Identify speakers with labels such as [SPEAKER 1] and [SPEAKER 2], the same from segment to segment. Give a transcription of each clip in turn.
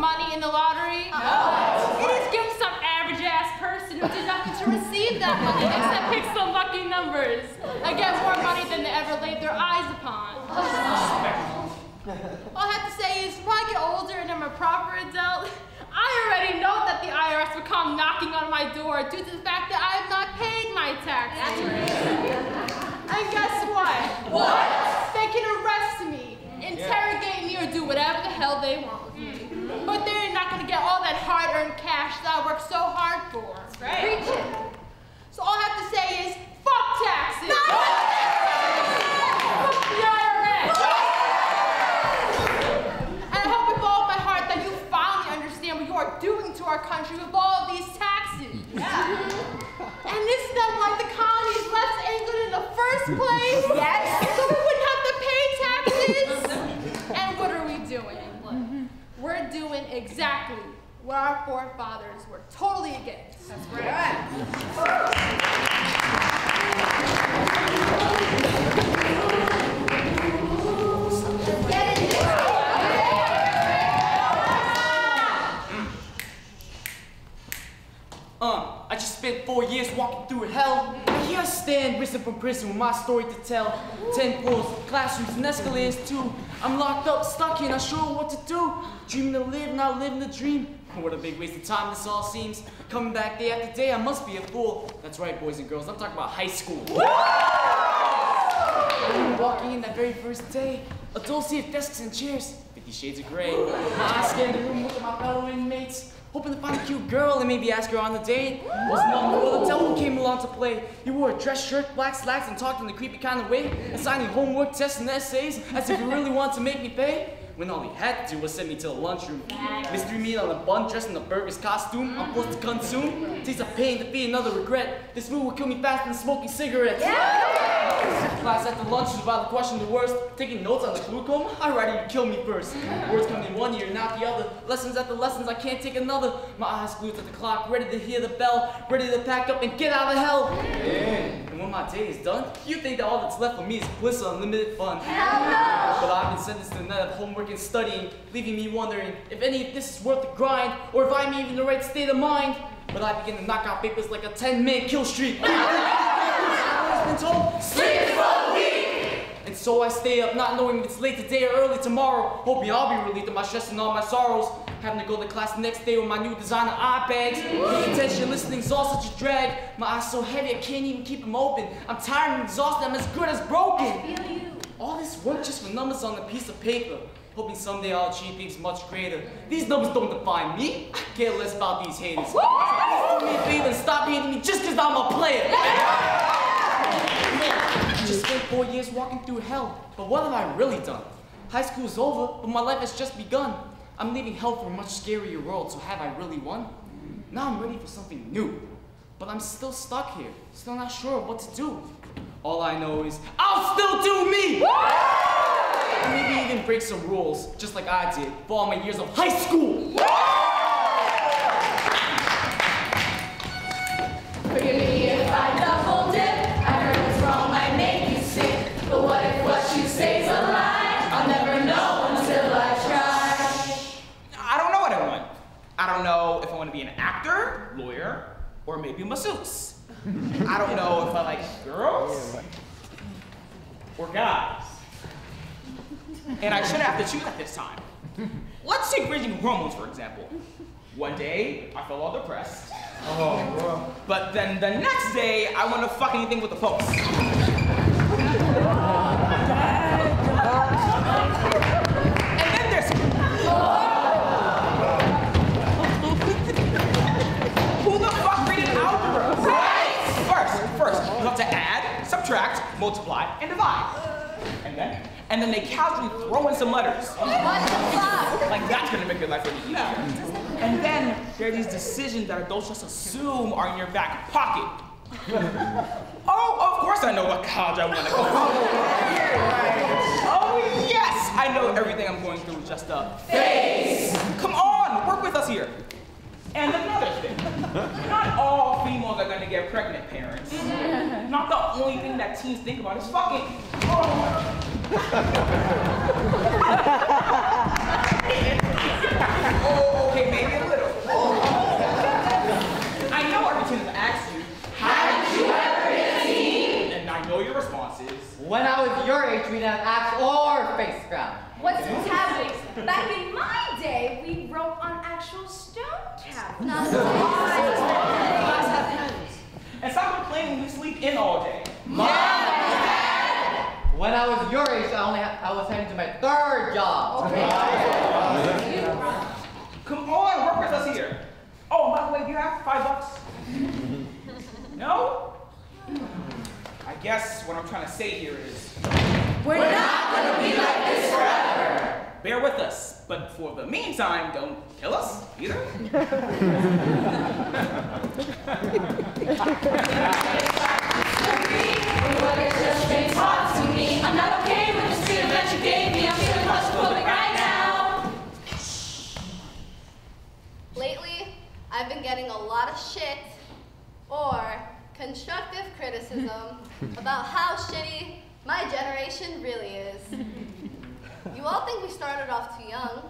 [SPEAKER 1] money in the lottery?
[SPEAKER 2] No.
[SPEAKER 1] It is given some average-ass person who did nothing to receive that money except pick some lucky numbers and get more money than they ever laid their eyes upon. All I have to say is, when I get older and I'm a proper adult, I already know that the IRS will come knocking on my door due to the fact that I have not paid my taxes. And guess what?
[SPEAKER 2] What?
[SPEAKER 1] They can arrest me, interrogate me, or do whatever the hell they want with me. But they're not going to get all that hard-earned cash that I worked so hard for.
[SPEAKER 2] That's right.
[SPEAKER 1] Preach it. So all I have to say is, fuck taxes!
[SPEAKER 2] No!
[SPEAKER 1] Fuck the IRS! And I hope with all my heart that you finally understand what you are doing to our country with all of these taxes.
[SPEAKER 2] Yeah.
[SPEAKER 1] And isn't that why the colonies left England in the first place?
[SPEAKER 2] Yes.
[SPEAKER 1] So we wouldn't have to pay taxes? And what are we doing? We're doing exactly what our forefathers were totally against.
[SPEAKER 2] That's right. Get in there.
[SPEAKER 3] I just spent 4 years walking through hell. And here I stand, risen from prison with my story to tell. 10 floors, classrooms, and escalators too. I'm locked up, stuck here, not sure what to do. Dreaming to live, not living the dream. What a big waste of time this all seems. Coming back day after day, I must be a fool. That's right, boys and girls, I'm talking about high school. Walking in that very first day, adults see desks and chairs, 50 shades of gray. I scan the room, look at my fellow inmates, hoping to find a cute girl and maybe ask her on a date. Wasn't long before the devil came along to play. He wore a dress shirt, black slacks, and talked in a creepy kind of way, assigning homework, tests, and essays, as if he really wanted to make me pay. When all he had to do was send me to the lunchroom. Mystery meat on a bun, dressed in a burger's costume, I'm supposed to consume. Taste of pain, defeat another regret. This food will kill me faster than smoking cigarettes. Class at the lunch was about to question the worst. Taking notes on the glucose, I'd rather you kill me first. Words come in one ear, not the other. Lessons after lessons, I can't take another. My eyes glued to the clock, ready to hear the bell, ready to pack up and get out of hell. And when my day is done, you think that all that's left for me is bliss and unlimited fun.
[SPEAKER 2] Hell no!
[SPEAKER 3] But I've been sentenced to a night of homework and studying, leaving me wondering if any of this is worth the grind, or if I'm even in the right state of mind. But I begin to knock out papers like a 10-man kill streak. I've been told, sleep for the week! And so I stay up, not knowing if it's late today or early tomorrow, hoping I'll be relieved of my stress and all my sorrows. Having to go to class the next day with my new designer eye bags. Paying attention, listening's all such a drag. My eyes so heavy I can't even keep them open. I'm tired and exhausted, I'm as good as broken.
[SPEAKER 2] I feel you.
[SPEAKER 3] All this work just for numbers on a piece of paper. Hoping someday I'll achieve things much greater. These numbers don't define me. I care less about these haters. So do me a favor and stop hating me just because I'm a player. I just spent 4 years walking through hell, but what have I really done? High school's over, but my life has just begun. I'm leaving hell for a much scarier world, so have I really won? Now I'm ready for something new, but I'm still stuck here, still not sure what to do. All I know is, I'll still do me! And maybe even break some rules, just like I did for all my years of high school!
[SPEAKER 2] Forgive me if I double dip. I heard what's wrong might make you sick. But what if what you say's a lie? I'll never know until I try.
[SPEAKER 4] I don't know what I want. I don't know if I want to be an actor, lawyer, or maybe a masseuse. I don't know if I like girls or guys. And I shouldn't have to choose at this time. Let's take raging hormones, for example. One day, I feel all depressed.
[SPEAKER 5] Oh, bro.
[SPEAKER 4] But then the next day, I want to fuck anything with the folks. And then there's... Who the fuck rated algebra? Right! First, you have to add, subtract, multiply, and divide. And then they casually throw in some letters.
[SPEAKER 2] What the fuck?
[SPEAKER 4] Like that's gonna make your life really easier. And then there are these decisions that adults just assume are in your back pocket. Oh, of course I know what college I want to go to. Oh yes, I know everything I'm going through just a phase. Come on, work with us here. And another thing, not all females are gonna get pregnant, parents. Not the only thing that teens think about is fucking. Oh. Oh, okay, maybe a little. I know our routine has asked you,
[SPEAKER 2] Haven't you ever been a teen?
[SPEAKER 4] and I know your response is,
[SPEAKER 5] When I was your age, we didn't have axe or face ground.
[SPEAKER 6] What's happening? Back in my day, we wrote on actual stone tablets.
[SPEAKER 4] and stop complaining you sleep in all day.
[SPEAKER 5] When I was your age, I was heading to my third job.
[SPEAKER 4] Come on, work with us here. Oh, by the way, do you have $5? No? I guess what I'm trying to say here is,
[SPEAKER 2] We're not gonna be like this forever.
[SPEAKER 4] bear with us, but for the meantime, don't kill us either.
[SPEAKER 2] What has just been taught to me. I'm not okay with the freedom that you gave me. I'm feeling claustrophobic right now.
[SPEAKER 7] Lately, I've been getting a lot of shit or constructive criticism about how shitty my generation really is. You all think we started off too young.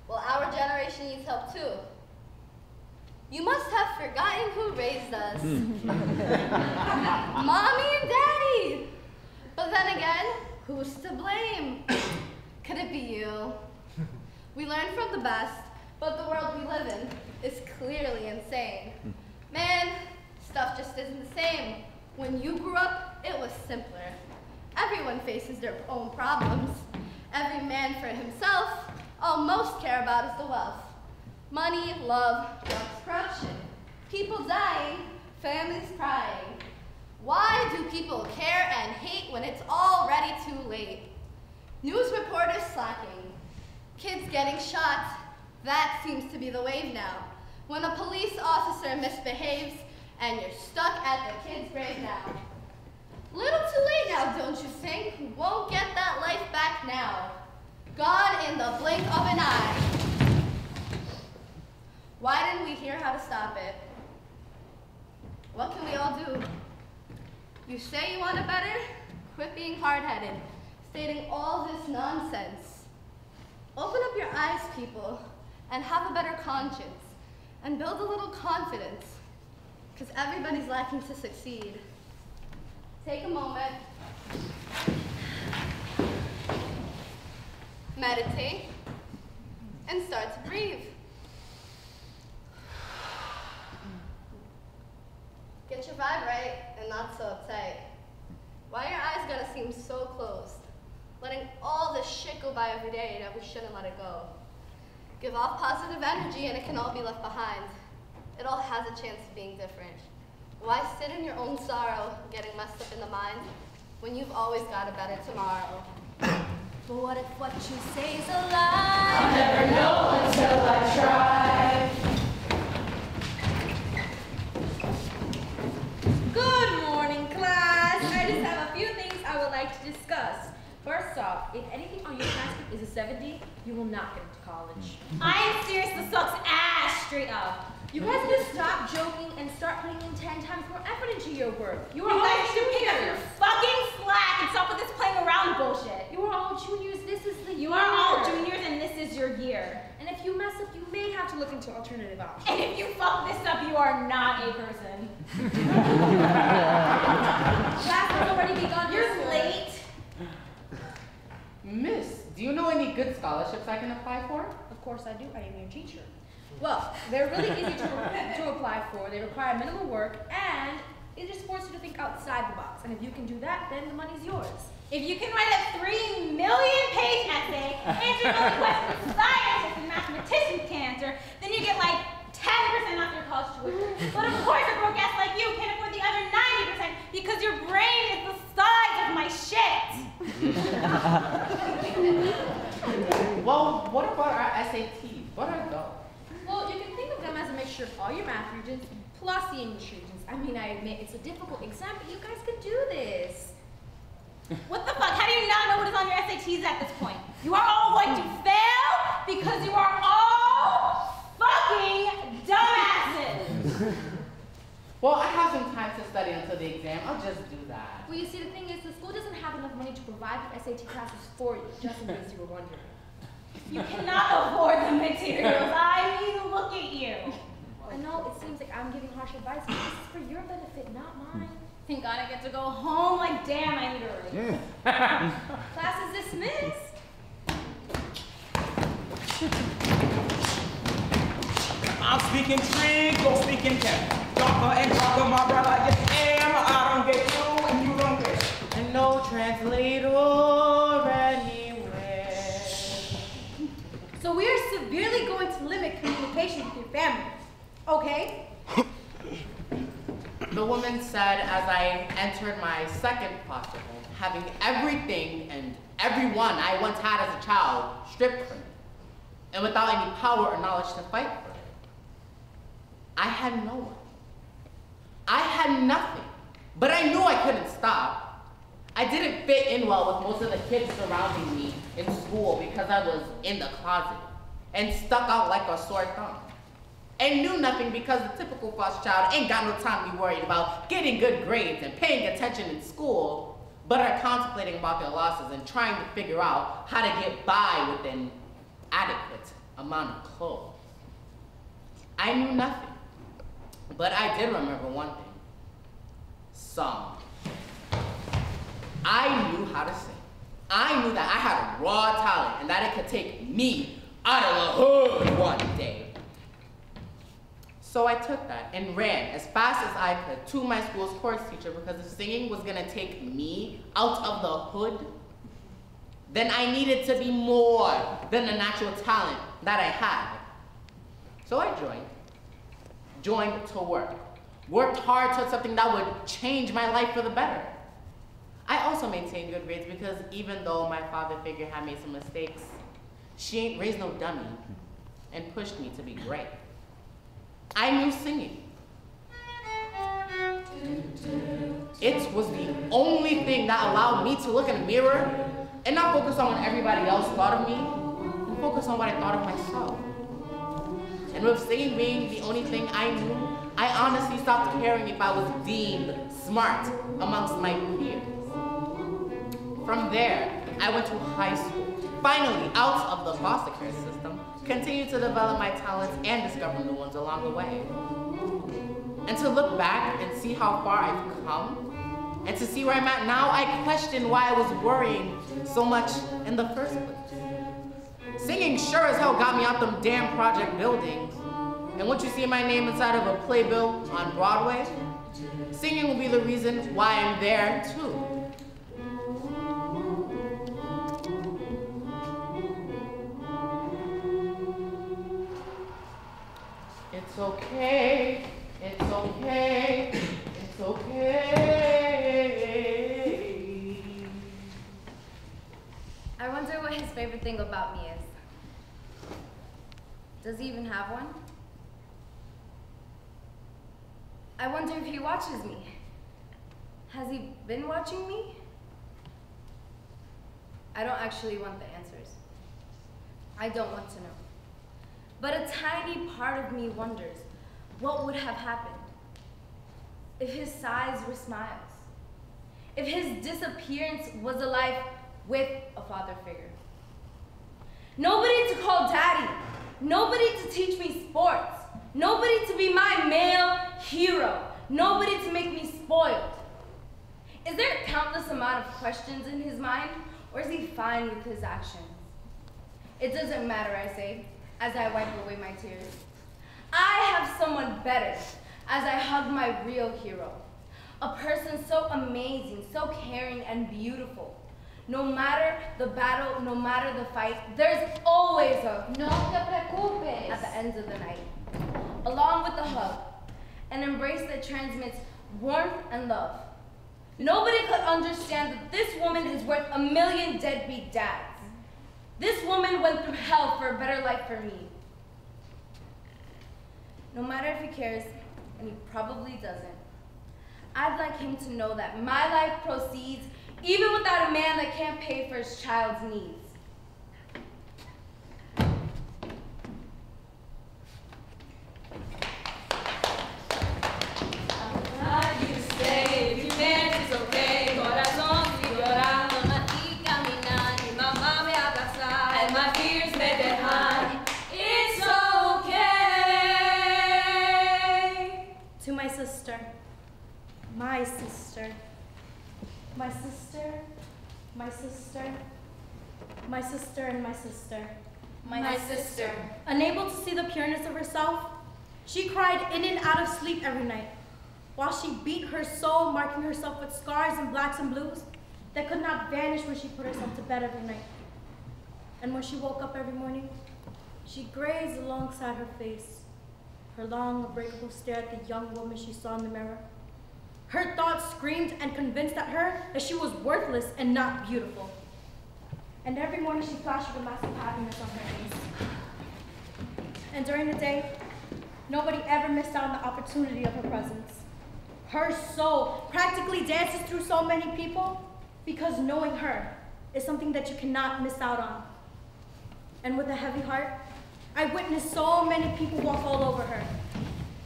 [SPEAKER 7] Well, our generation needs help too. You must have forgotten who raised us. Mommy and Daddy. But then again, who's to blame? Could it be you? We learn from the best, but the world we live in is clearly insane. Man, stuff just isn't the same. When you grew up, it was simpler. Everyone faces their own problems. Every man for himself. All most care about is the wealth. Money, love, drugs, corruption. People dying, families crying. Why do people care and hate when it's already too late? News reporters slacking. Kids getting shot. That seems to be the wave now. When a police officer misbehaves and you're stuck at the kid's grave now. Little too late now, don't you think? Won't get that life back now. Gone in the blink of an eye. Why didn't we hear how to stop it? What can we all do? You say you want it better? Quit being hard-headed, stating all this nonsense. Open up your eyes, people, and have a better conscience, and build a little confidence, because everybody's lacking to succeed. Take a moment. Meditate, and start to breathe. Get your vibe right and not so uptight. Why are your eyes gotta seem so closed? Letting all this shit go by every day that we shouldn't let it go. Give off positive energy and it can all be left behind. It all has a chance of being different. Why sit in your own sorrow, getting messed up in the mind, when you've always got a better tomorrow? But what if what you say is a lie?
[SPEAKER 2] I'll never know until I try.
[SPEAKER 6] Good morning, class. I just have a few things I would like to discuss. First off, if anything on your transcript is a 70, you will not get into college.
[SPEAKER 8] I am serious, this sucks ass straight up.
[SPEAKER 6] You guys need to stop joking and start putting in 10 times more effort into your work.
[SPEAKER 8] You guys should pick up your fucking slack and stop with this playing around bullshit.
[SPEAKER 6] You are all juniors, this is the year.
[SPEAKER 8] You are all juniors and this is your year.
[SPEAKER 6] And if you mess up, you may have to look into alternative options.
[SPEAKER 8] And if you fuck this up, you are not a person.
[SPEAKER 6] Class has already begun.
[SPEAKER 8] You're late.
[SPEAKER 5] Miss, do you know any good scholarships I can apply for?
[SPEAKER 6] Of course I do, I am your teacher. Well, they're really easy to apply for. They require minimal work and it just forces you to think outside the box. And if you can do that, then the money's yours.
[SPEAKER 8] If you can write a 3 million page essay, answer all the questions scientists and mathematicians can answer, then you get like 10% off your college tuition. But of course a broke ass like you can't afford the other 90% because your brain is the size of my shit.
[SPEAKER 5] Well, what about our SATs? What are those?
[SPEAKER 6] Well, you can think of them as a mixture of all your math regions plus the English regions. I mean, I admit it's a difficult exam, but you guys can do this.
[SPEAKER 8] What the fuck? How do you not know what is on your SATs at this point? You are all going to fail because you are all fucking dumbasses.
[SPEAKER 5] Well, I have some time to study until the exam. I'll just do that.
[SPEAKER 6] Well, you see, the thing is, the school doesn't have enough money to provide the SAT classes for you, just in case you were wondering.
[SPEAKER 8] You cannot afford the materials. I mean, look at you.
[SPEAKER 6] I know it seems like I'm giving harsh advice, but this is for your benefit, not mine.
[SPEAKER 8] Thank God I get to go home. Like, damn, I need a raise.
[SPEAKER 6] Class is dismissed.
[SPEAKER 4] I'm speaking Greek, you're speaking Czech. Darker and darker, my brother, yes am. I don't get you, and you don't get.
[SPEAKER 5] And no translator anywhere.
[SPEAKER 6] So we are severely going to limit communication with your family, okay?
[SPEAKER 5] The woman said as I entered my second foster home, having everything and everyone I once had as a child stripped from me, and without any power or knowledge to fight for it. I had no one. I had nothing, but I knew I couldn't stop. I didn't fit in well with most of the kids surrounding me in school because I was in the closet and stuck out like a sore thumb. And knew nothing because the typical foster child ain't got no time to be worried about getting good grades and paying attention in school, but are contemplating about their losses and trying to figure out how to get by with an adequate amount of clothes. I knew nothing, but I did remember one thing. Song. I knew how to sing. I knew that I had a raw talent and that it could take me out of the hood one day. So I took that and ran as fast as I could to my school's chorus teacher because if singing was gonna take me out of the hood, then I needed to be more than the natural talent that I had. So I joined to work. Worked hard towards something that would change my life for the better. I also maintained good grades because even though my father figure had made some mistakes, she ain't raised no dummy and pushed me to be great. I knew singing. It was the only thing that allowed me to look in the mirror and not focus on what everybody else thought of me, and focus on what I thought of myself. And with singing being the only thing I knew, I honestly stopped caring if I was deemed smart amongst my peers. From there, I went to high school, finally out of the foster care system, continued to develop my talents and discover new ones along the way. And to look back and see how far I've come, and to see where I'm at now, I question why I was worrying so much in the first place. Singing sure as hell got me out them damn project buildings. And once you see my name inside of a playbill on Broadway, singing will be the reason why I'm there too. It's okay, it's okay, it's okay.
[SPEAKER 6] I wonder what his favorite thing about me is. Does he even have one? I wonder if he watches me. Has he been watching me? I don't actually want the answers. I don't want to know. But a tiny part of me wonders what would have happened if his sighs were smiles, if his disappearance was a life with a father figure. Nobody to call daddy, nobody to teach me sports, nobody to be my male hero, nobody to make me spoiled. Is there a countless amount of questions in his mind, or is he fine with his actions? It doesn't matter, I say, as I wipe away my tears. I have someone better as I hug my real hero. A person so amazing, so caring and beautiful. No matter the battle, no matter the fight, there's always a
[SPEAKER 7] No te preocupes.
[SPEAKER 6] at the end of the night. Along with the hug, an embrace that transmits warmth and love. Nobody could understand that this woman is worth 1 million deadbeat dads. This woman went through hell for a better life for me. No matter if he cares, and he probably doesn't, I'd like him to know that my life proceeds even without a man that can't pay for his child's needs.
[SPEAKER 2] You say, if you meant it's okay, corazón, si llorando, nací caminar, mi mamá me abrazaba, and my fears made
[SPEAKER 6] My sister, my sister, my sister, and my sister.
[SPEAKER 2] My sister.
[SPEAKER 6] Unable to see the pureness of herself, she cried in and out of sleep every night, while she beat her soul, marking herself with scars and blacks and blues that could not vanish when she put herself to bed every night. And when she woke up every morning, she grazed alongside her face, her long, unbreakable stare at the young woman she saw in the mirror. Her thoughts screamed and convinced at her that she was worthless and not beautiful. And every morning she flashed with a mask of happiness on her face. And during the day, nobody ever missed out on the opportunity of her presence. Her soul practically dances through so many people because knowing her is something that you cannot miss out on. And with a heavy heart, I witnessed so many people walk all over her.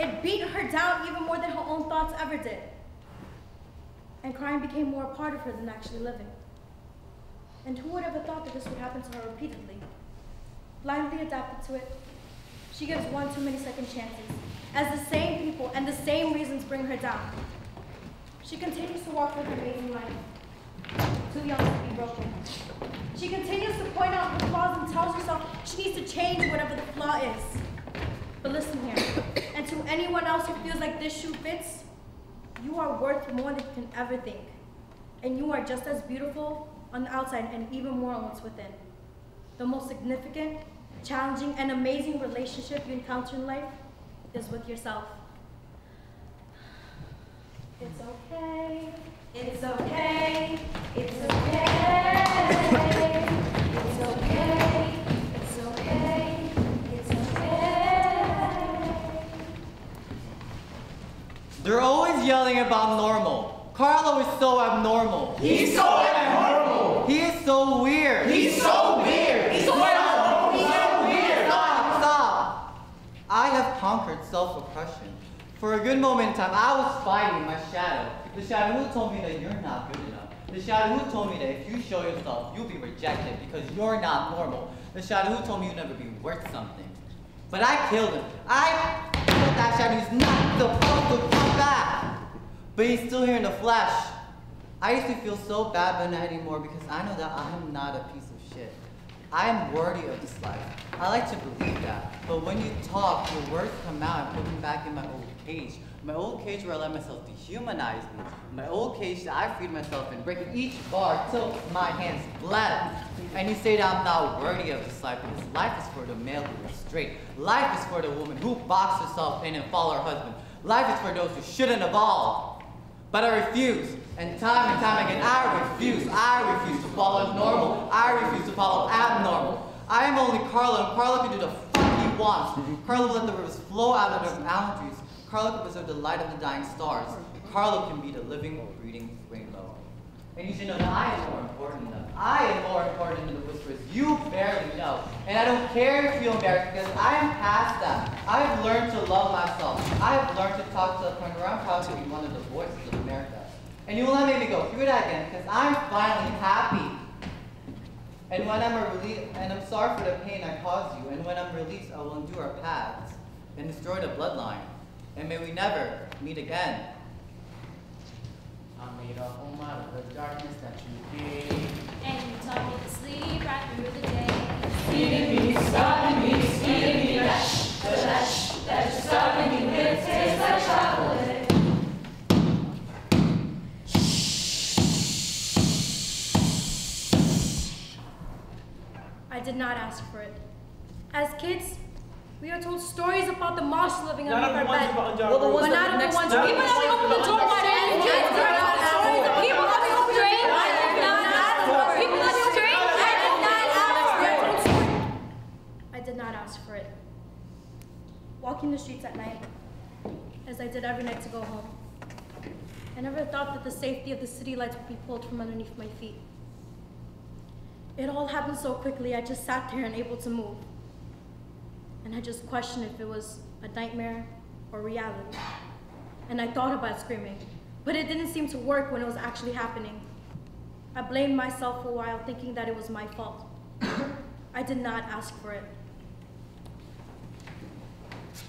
[SPEAKER 6] It beat her down even more than her own thoughts ever did. And crying became more a part of her than actually living. And who would ever thought that this would happen to her repeatedly? Blindly adapted to it, she gives one too many second chances, as the same people and the same reasons bring her down. She continues to walk with her amazing life, too young to be broken. She continues to point out her flaws and tells herself she needs to change whatever the flaw is. But listen here, and to anyone else who feels like this shoe fits, you are worth more than you can ever think. And you are just as beautiful on the outside and even more on what's within. The most significant, challenging, and amazing relationship you encounter in life is with yourself. It's okay. It's okay. It's okay. It's okay. It's okay. It's okay.
[SPEAKER 9] They're always yelling about normal. Carlo is so abnormal.
[SPEAKER 4] He's so abnormal.
[SPEAKER 9] He is so weird.
[SPEAKER 4] He's so weird. He's so abnormal. He's so weird.
[SPEAKER 9] Stop. I have conquered self-oppression. For a good moment in time, I was fighting my shadow. The shadow who told me that you're not good enough. The shadow who told me that if you show yourself, you'll be rejected because you're not normal. The shadow who told me you'll never be worth something. But I killed him. I killed that shadow. He's not supposed to come back. But he's still here in the flesh. I used to feel so bad, but not anymore because I know that I am not a piece of shit. I am worthy of this life. I like to believe that. But when you talk, your words come out and put me back in my old cage. My old cage where I let myself dehumanize me. My old cage that I freed myself in, breaking each bar till my hands bled. And you say that I'm not worthy of this life because life is for the male who is straight. Life is for the woman who boxes herself in and follow her husband. Life is for those who shouldn't evolve. But I refuse. And time again, I refuse to follow normal. I refuse to follow abnormal. I am only Carlo, and Carlo can do the fuck he wants. Carlo let the rivers flow out of their boundaries. Carlo can preserve the light of the dying stars. Carlo can be the living, breathing rainbow. And you should know that I am more important than them. I am more important than the whispers you barely know. And I don't care if you feel embarrassed because I am past that. I have learned to love myself. I have learned to talk to the point where I'm proud to be one of the voices of America. And you will not make me go through that again because I'm finally happy. And when I'm sorry for the pain I caused you. And when I'm released, I will undo our paths and destroy the bloodline. And may we never meet again.
[SPEAKER 5] I made a home out of the darkness that you gave.
[SPEAKER 2] And you taught me to sleep right through the day.
[SPEAKER 8] Feeding me, starving me, feeding me, rush, the rush that you're starving me with tastes like chocolate.
[SPEAKER 6] I did not ask for it. As kids, we are told stories about the moths living under our bed.
[SPEAKER 1] Well, the ones
[SPEAKER 6] But not of the ones who
[SPEAKER 1] people
[SPEAKER 6] having opened the door by the end. Kids are told stories of people having opened the door. I did not ask for it. People having opened the door. I did not ask for it. I did not ask for it. Walking the streets at night, as I did every night to go home, I never thought that the safety of the city lights would be pulled from underneath my feet. It all happened so quickly, I just sat there unable to move. And I just questioned if it was a nightmare or reality. And I thought about screaming, but it didn't seem to work when it was actually happening. I blamed myself for a while, thinking that it was my fault. I did not ask for it.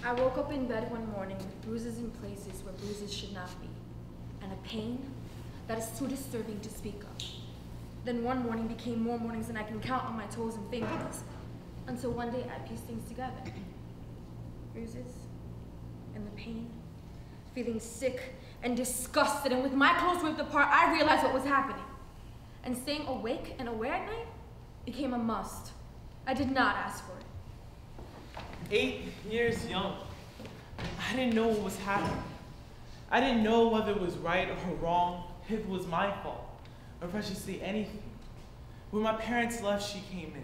[SPEAKER 10] I woke up in bed one morning with bruises in places where bruises should not be, and a pain
[SPEAKER 6] that is too disturbing to speak of. Then one morning became more mornings than I can count on my toes and fingers, until one day I pieced things together. Bruises, and the pain, feeling sick and disgusted, and with my clothes ripped apart, I realized what was happening. And staying awake and aware at night became a must. I did not ask for it.
[SPEAKER 10] 8 years young. I didn't know what was happening. I didn't know whether it was right or wrong, if it was my fault, or if I should say anything. When my parents left, she came in.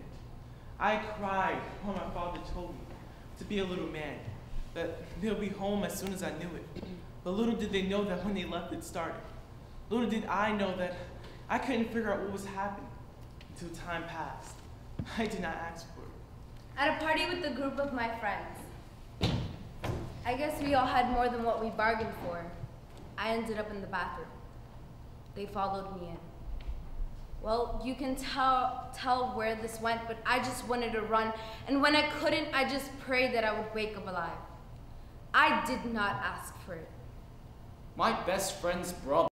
[SPEAKER 10] I cried when my father told me to be a little man, that they'll be home as soon as I knew it. But little did they know that when they left, it started. Little did I know that I couldn't figure out what was happening until time passed. I did not ask for it.
[SPEAKER 6] At a party with a group of my friends. I guess we all had more than what we bargained for. I ended up in the bathroom. They followed me in. Well, you can tell where this went, but I just wanted to run. And when I couldn't, I just prayed that I would wake up alive. I did not ask for it.
[SPEAKER 3] My best friend's brother.